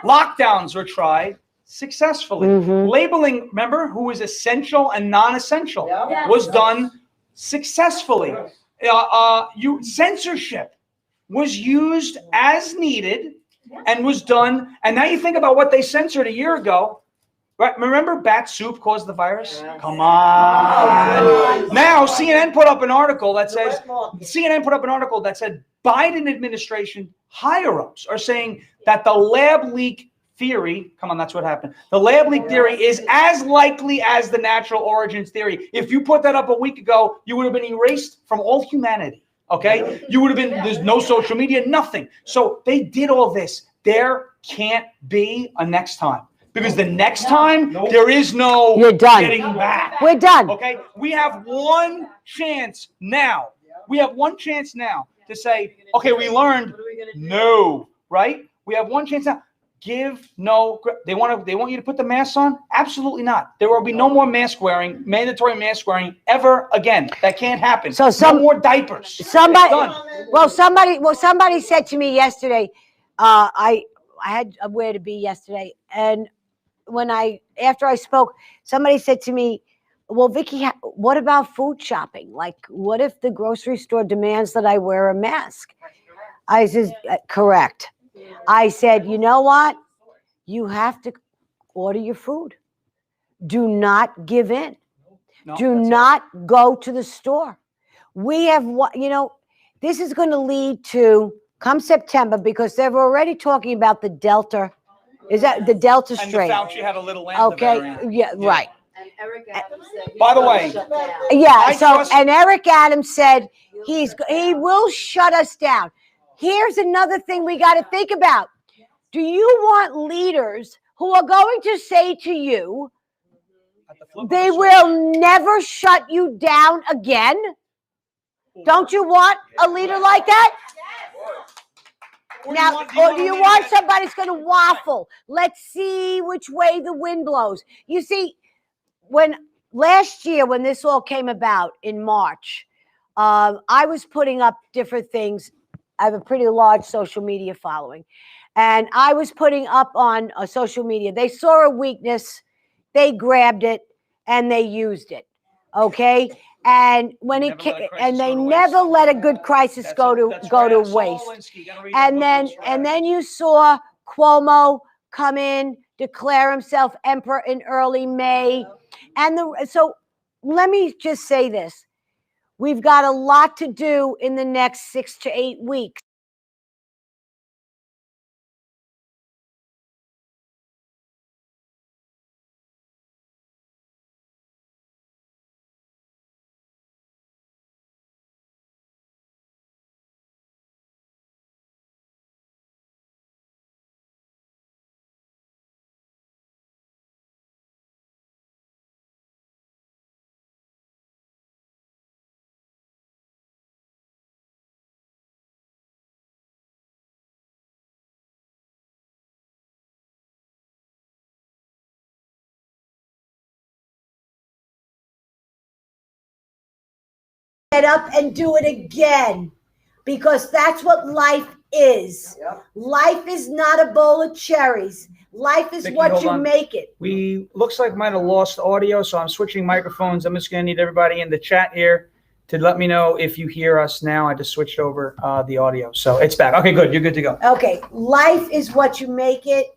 Lockdowns were tried successfully. Labeling, remember, who is essential and non-essential was done successfully. Censorship was used as needed and was done. And now you think about what they censored a year ago. Right? Remember bat soup caused the virus? Come on. Now CNN put up an article that says Biden administration higher-ups are saying that the lab leak theory, come on, that's what happened. The lab leak theory is as likely as the natural origins theory. If you put that up a week ago, you would have been erased from all humanity. Okay? You would have been, there's no social media, nothing. So they did all this. There can't be a next time. Because the next time, there is no getting back. We're done. Okay? We have one chance now. We have one chance now to say, okay, we learned. No, right? We have one chance now. They want you to put the masks on? Absolutely not. There will be no more mask wearing, mandatory mask wearing ever again. That can't happen. So no more diapers. Somebody said to me yesterday, I had where to be yesterday, and after I spoke, somebody said to me, Well, Vickie, what about food shopping? Like, what if the grocery store demands that I wear a mask? I said, correct. I said, you know what? You have to order your food. Do not give in. No, Do that's it. not go to the store. We have what, this is going to lead to come September, because they're already talking about the Delta. Is that the Delta And the strain? Fauci had a little lambda Okay. variant. Yeah, right. And Eric Adams said. By the way, Yeah. I So, trust- and Eric Adams said he will shut us down. Here's another thing we got to think about. Do you want leaders who are going to say to you, At the flip of they the switch. will never shut you down again? Don't you want a leader like that? Now, or do you want somebody who's going to waffle? Let's see which way the wind blows. You see, when last year, when this all came about in March, I was putting up different things. I have a pretty large social media following, and I was putting up on social media. They saw a weakness, they grabbed it, and they used it. Okay. And when Never let a crisis they go to waste. never let a good crisis That's go it. to That's go right. to I saw waste. Walensky. You gotta read that And book, then it's right. you saw Cuomo come in, declare himself emperor in early May. And so let me just say this. We've got a lot to do in the next 6 to 8 weeks. Get up and do it again, because that's what life is. Yep. Life is not a bowl of cherries. Life is Vickie, what hold you on. make it. We looks like might have lost audio, so I'm switching microphones. I'm just going to need everybody in the chat here to let me know if you hear us now. I just switched over the audio, so it's back. Okay, good. You're good to go. Okay, life is what you make it.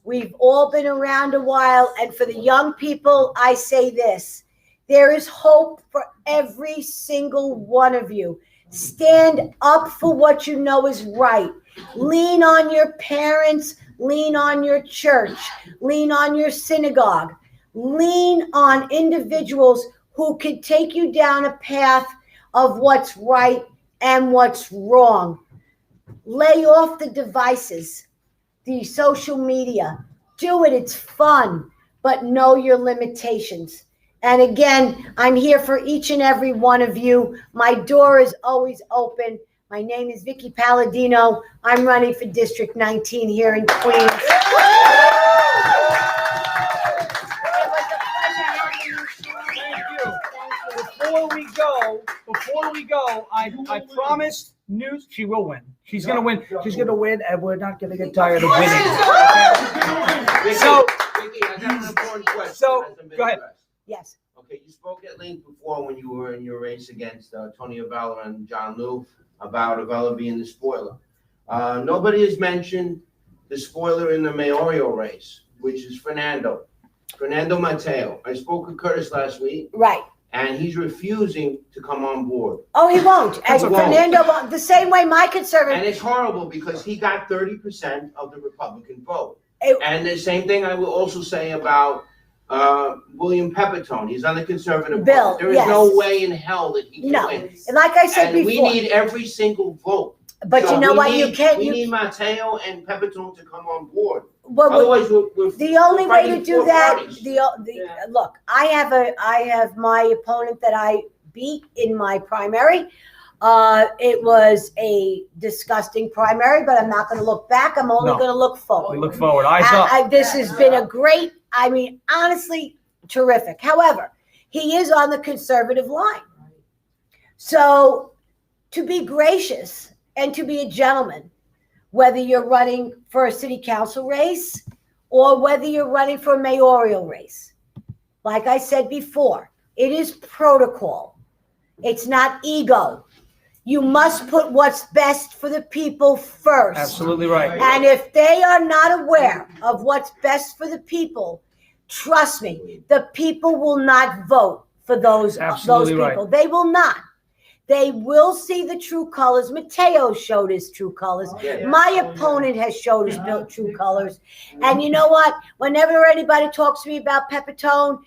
We've all been around a while, and for the young people, I say this. There is hope for every single one of you. Stand up for what you know is right. Lean on your parents, lean on your church, lean on your synagogue, lean on individuals who could take you down a path of what's right and what's wrong. Lay off the devices, the social media. Do it, it's fun, but know your limitations. And again, I'm here for each and every one of you. My door is always open. My name is Vickie Paladino. I'm running for District 19 here in Queens. It was a pleasure having you. Thank you. Before we go, I promised news. She will win. She's going to win. She's going to win, and we're not going to get tired of winning. Okay? So, Vickie, I got an important question. So, go ahead. Yes. Okay, you spoke at length before when you were in your race against Tony Avella and John Liu about Avella being the spoiler. Nobody has mentioned the spoiler in the mayoral race, which is Fernando Mateo. I spoke with Curtis last week, Right. and he's refusing to come on board. Oh, he won't. As He won't. Fernando, the same way my conservative. And it's horrible because he got 30% of the Republican vote. It- And the same thing I will also say about William Pepitone. He's on the conservative Bill, vote. There is yes. no way in hell that he can No. win. And like I said And before. we need every single vote. But So you know we what? need- You can't. We need Mateo and Pepitone to come on board. Well, Otherwise, we're the only way to fighting do four that, parties. look, I have my opponent that I beat in my primary. It was a disgusting primary, but I'm not going to look back. I'm only No. going to look we forward. look forward. Eyes up. This has been a great, honestly, terrific. However, he is on the conservative line. So to be gracious and to be a gentleman, whether you're running for a city council race or whether you're running for a mayoral race, like I said before, It is protocol. It's not ego. You must put what's best for the people first. Absolutely right. And if they are not aware of what's best for the people, trust me, the people will not vote for those people. Right. They will not. They will see the true colors. Mateo showed his true colors. My opponent has showed his true colors. And you know what? Whenever anybody talks to me about Pepitone,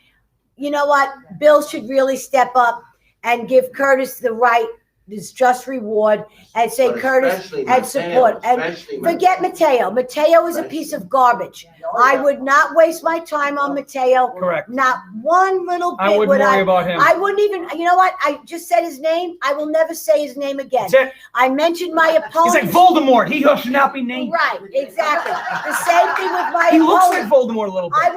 you know what? Bill should really step up and give Curtis the right, this just reward, and say Curtis and support. And forget Mateo. Mateo is a piece of garbage. I would not waste my time on Mateo. Correct. Not one little bit. I wouldn't worry about him. I wouldn't even, you know what? I just said his name. I will never say his name again. That's it. I mentioned my opponent. He's like Voldemort. He should not be named. Right, exactly. The same thing with my opponent. He looks like Voldemort a little bit. I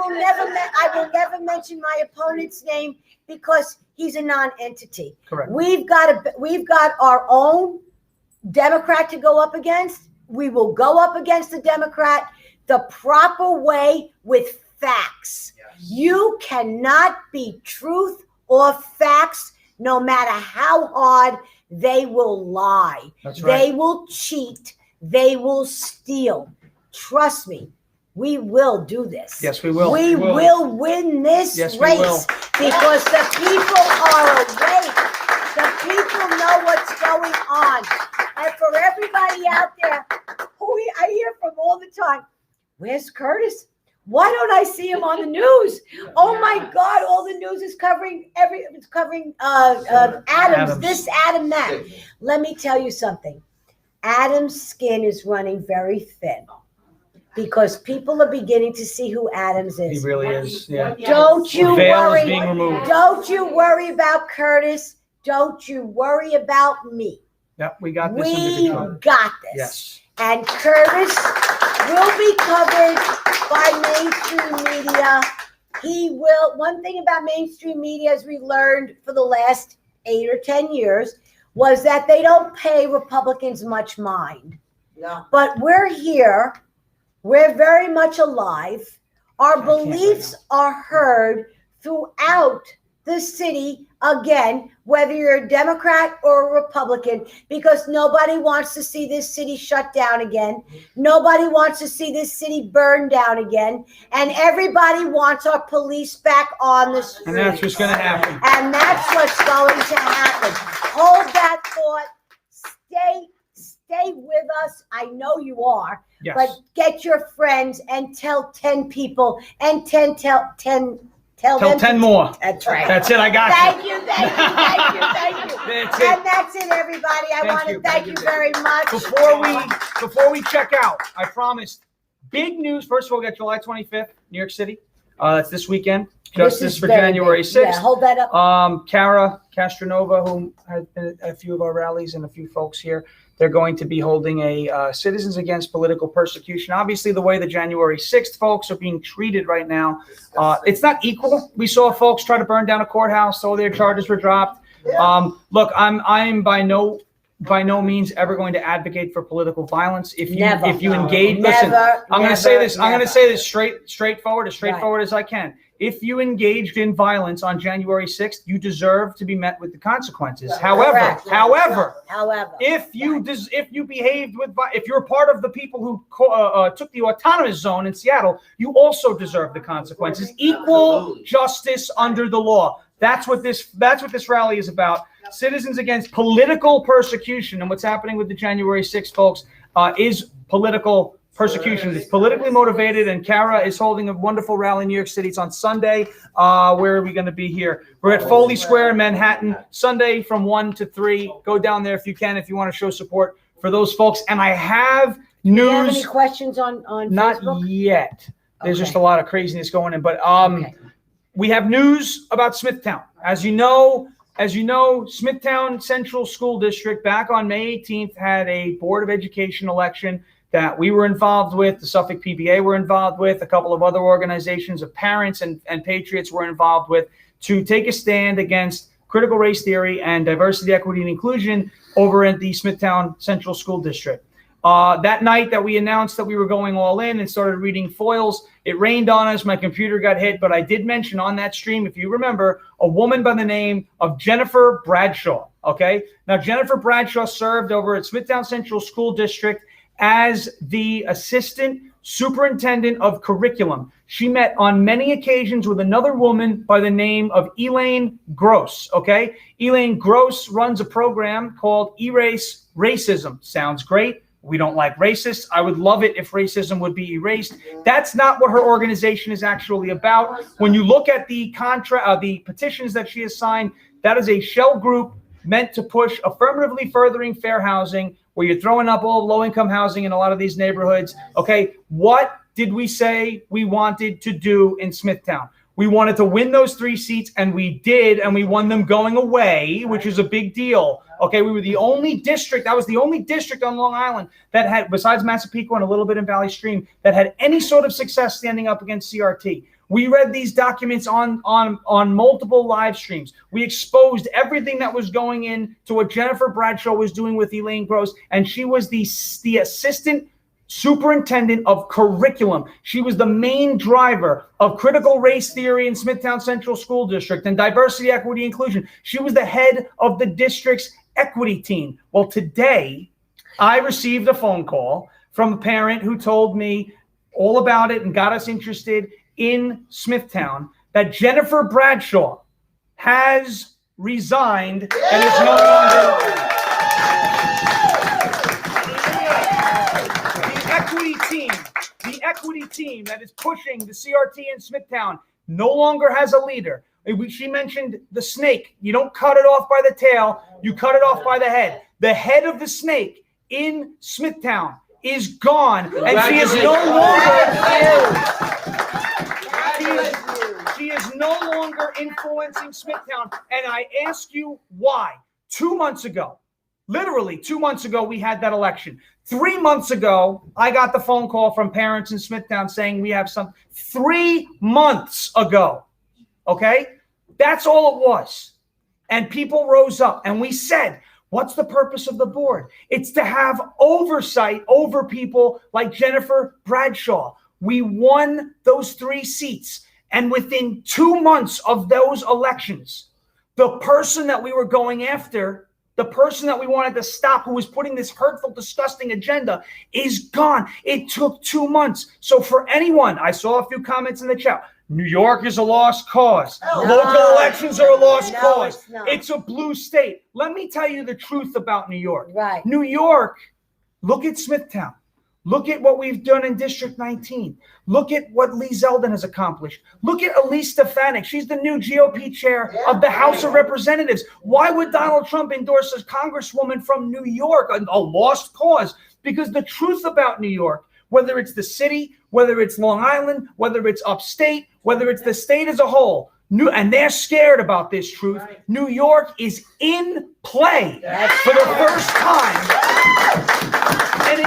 will never mention my opponent's name because he's a non-entity. Correct. We've got our own Democrat to go up against. We will go up against the Democrat the proper way with facts. Yes. You cannot be truth or facts, no matter how hard they will lie. That's right. They will cheat. They will steal. Trust me. We will do this. Yes, we will. We will win this race because the people are awake. The people know what's going on. And for everybody out there who I hear from all the time, where's Curtis? Why don't I see him on the news? Oh my God! All the news is covering Adams. This, Adam, that. Let me tell you something. Adam's skin is running very thin because people are beginning to see who Adams is. He really is. Yeah. Don't you worry. Being removed. Don't you worry about Curtis. Don't you worry about me. Yep, we got this. We got this. Yes. And Curtis will be covered by mainstream media. He will. One thing about mainstream media, as we learned for the last 8 or 10 years, was that they don't pay Republicans much mind. No. But we're here. We're very much alive. Our beliefs are heard throughout the city, again, whether you're a Democrat or a Republican, because nobody wants to see this city shut down again. Nobody wants to see this city burned down again. And everybody wants our police back on the street. And that's what's going to happen. And that's what's going to happen. Hold that thought. Stay with us. I know you are. Yes. But get your friends and tell 10 people and tell 10 more. That's right. That's it. I got Thank you. That's it. And that's it, everybody. I want to thank you very much. Before we check out, I promised big news. First of all, we got July 25th, New York City. That's this weekend. Justice for January 6th. Yeah, hold that up. Cara Castronova, who has been at a few of our rallies, and a few folks here, they're going to be holding a Citizens Against Political Persecution. Obviously, the way the January 6th folks are being treated right now, it's not equal. We saw folks try to burn down a courthouse, so their charges were dropped. Look, I'm by no means ever going to advocate for political violence. If you engage, listen, I'm going to say this straightforward as I can. If you engaged in violence on January 6th, you deserve to be met with the consequences. However, if you behaved if you're part of the people who took the autonomous zone in Seattle, you also deserve the consequences. Equal justice under the law. That's what this rally is about. Citizens Against Political Persecution, and what's happening with the January 6th folks is political persecution. It's politically motivated, and Cara is holding a wonderful rally in New York City. It's on Sunday. Where are we going to be here? We're at Foley Square in Manhattan, Sunday from 1 to 3. Go down there if you can, if you want to show support for those folks. And I have news. Do you have any questions on Not Facebook? yet. There's just a lot of craziness going in. But we have news about Smithtown. As you know, Smithtown Central School District back on May 18th had a Board of Education election that we were involved with, the Suffolk PBA were involved with, a couple of other organizations of parents and patriots were involved with, to take a stand against critical race theory and diversity, equity, and inclusion over at the Smithtown Central School District. That night that we announced that we were going all in and started reading foils, it rained on us. My computer got hit, but I did mention on that stream, if you remember, a woman by the name of Jennifer Bradshaw. Okay. Now, Jennifer Bradshaw served over at Smithtown Central School District as the assistant superintendent of curriculum. She met on many occasions with another woman by the name of Elaine Gross. Okay. Elaine Gross runs a program called Erase Racism. Sounds great. We don't like racists. I would love it if racism would be erased. That's not what her organization is actually about. When you look at the the petitions that she has signed, that is a shell group meant to push affirmatively furthering fair housing, where you're throwing up all low-income housing in a lot of these neighborhoods. Okay, what did we say we wanted to do in Smithtown? We wanted to win those 3 seats, and we did, and we won them going away, which is a big deal. Okay, we were the only district, that was the only district on Long Island that had, besides Massapequa and a little bit in Valley Stream, that had any sort of success standing up against CRT. We read these documents on multiple live streams. We exposed everything that was going in to what Jennifer Bradshaw was doing with Elaine Gross, and she was the assistant superintendent of curriculum. She was the main driver of critical race theory in Smithtown Central School District and diversity, equity, inclusion. She was the head of the district's equity team. Well, today, I received a phone call from a parent who told me all about it and got us interested in Smithtown, that Jennifer Bradshaw has resigned and is no longer. The equity team that is pushing the CRT in Smithtown no longer has a leader. She mentioned the snake. You don't cut it off by the tail, you cut it off by the head. The head of the snake in Smithtown is gone, and she is no longer. She is no longer influencing Smithtown, and I ask you why. 2 months ago, literally 2 months ago, we had that election. 3 months ago, I got the phone call from parents in Smithtown saying we have some. 3 months ago, okay? That's all it was. And people rose up, and we said, what's the purpose of the board? It's to have oversight over people like Jennifer Bradshaw. We won those 3 seats. And within 2 months of those elections, the person that we were going after, the person that we wanted to stop, who was putting this hurtful, disgusting agenda, is gone. It took 2 months. So for anyone, I saw a few comments in the chat. New York is a lost cause. Local elections are a lost cause. It's a blue state. Let me tell you the truth about New York. Right. New York, look at Smithtown. Look at what we've done in District 19. Look at what Lee Zeldin has accomplished. Look at Elise Stefanik. She's the new GOP chair of the House of Representatives. Why would Donald Trump endorse a congresswoman from New York, a lost cause? Because the truth about New York, whether it's the city, whether it's Long Island, whether it's upstate, whether it's the state as a whole, and they're scared about this truth, New York is in play for the first time. And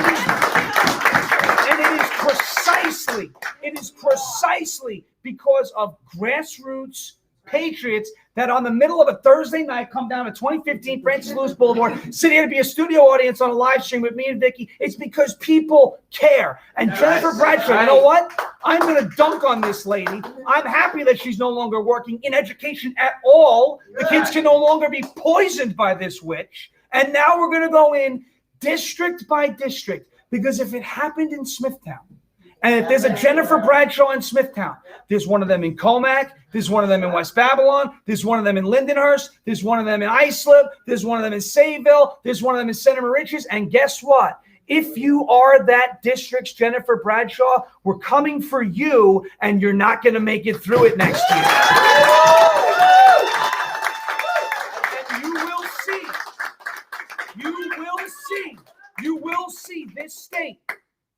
it is precisely because of grassroots patriots that on the middle of a Thursday night come down to 2015 Francis Lewis Boulevard, sit here to be a studio audience on a live stream with me and Vickie. It's because people care. And Jennifer Bradshaw, you know what? I'm going to dunk on this lady. I'm happy that she's no longer working in education at all. The kids can no longer be poisoned by this witch. And now we're going to go in district by district, because if it happened in Smithtown, and if there's a Jennifer Bradshaw in Smithtown, there's one of them in Comac, there's one of them in West Babylon, there's one of them in Lindenhurst, there's one of them in Islip, there's one of them in Sayville, there's one of them in Center Moriches, and guess what? If you are that district's Jennifer Bradshaw, we're coming for you, and you're not going to make it through it next year. And you will see this state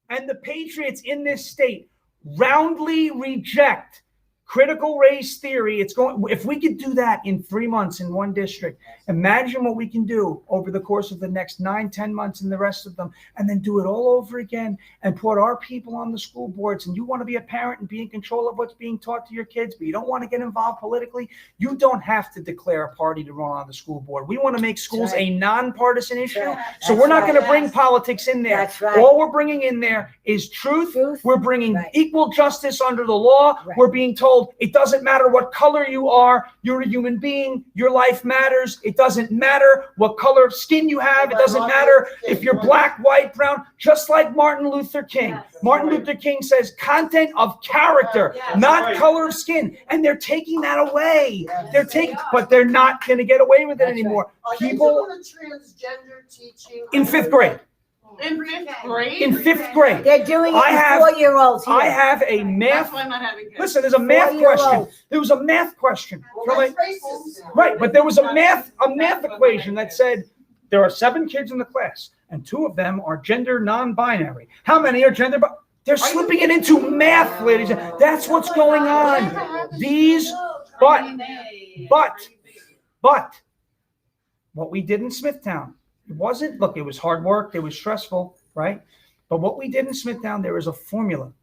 and the patriots in this state roundly reject Critical race theory. If we could do that in 3 months in one district, imagine what we can do over the course of the next 9-10 months in the rest of them, and then do it all over again and put our people on the school boards. And you want to be a parent and be in control of what's being taught to your kids, but you don't want to get involved politically, you don't have to declare a party to run on the school board. We want to make schools a nonpartisan issue. So we're not going to bring politics in there. That's right. All we're bringing in there is truth. We're bringing equal justice under the law. We're being told it doesn't matter what color you are. You're a human being. Your life matters. It doesn't matter what color of skin you have. It doesn't matter if you're black, white, brown, just like Martin Luther King. Martin Luther King says content of character, not color of skin. And they're taking that away. But they're not going to get away with it anymore. People transgender teaching in 5th grade. In 5th grade? In 5th grade. They're doing it for 4-year-olds here. I have a math. That's why I'm not having kids. Listen, there's a math question. There was a math question. Right, but there was a math equation that said there are 7 kids in the class, and 2 of them are gender non-binary. How many are gender? They're slipping it into math, ladies. That's what's going on. But what we did in Smithtown. It wasn't, look, it was hard work. It was stressful, right? But what we did in Smithtown, there is a formula.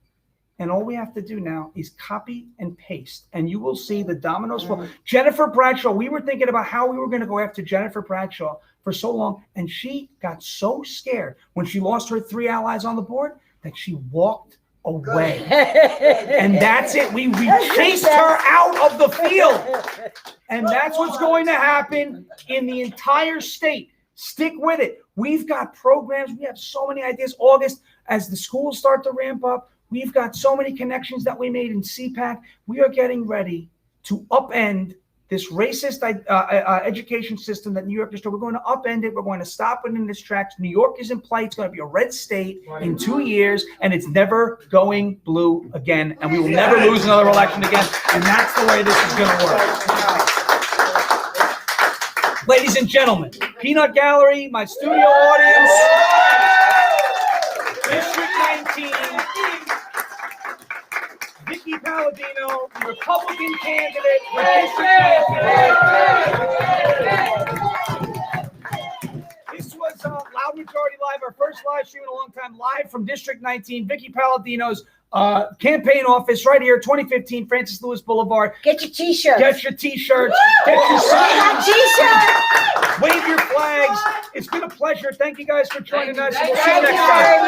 And all we have to do now is copy and paste. And you will see the dominoes fall. Jennifer Bradshaw, we were thinking about how we were going to go after Jennifer Bradshaw for so long. And she got so scared when she lost her 3 allies on the board that she walked away. And that's it. We chased her out of the field. And that's what's going to happen in the entire state. Stick with it. We've got programs. We have so many ideas. August, as the schools start to ramp up, we've got so many connections that we made in CPAC. We are getting ready to upend this racist education system that New York destroyed. We're going to upend it. We're going to stop it in its tracks. New York is in play. It's going to be a red state in 2 years, and it's never going blue again. And we will never lose another election again. And that's the way this is going to work. Ladies and gentlemen, Peanut Gallery, my studio audience, District 19, Vickie Paladino, the Republican candidate for District 19. This was Loud Majority Live, our first live stream in a long time, live from District 19, Vickie Paladino's campaign office right here, 2015 Francis Lewis Boulevard. Get your t-shirts. Get your t-shirts. Get your signs. T-shirt. Wave your flags. It's been a pleasure. Thank you guys for joining us. We'll see you next time.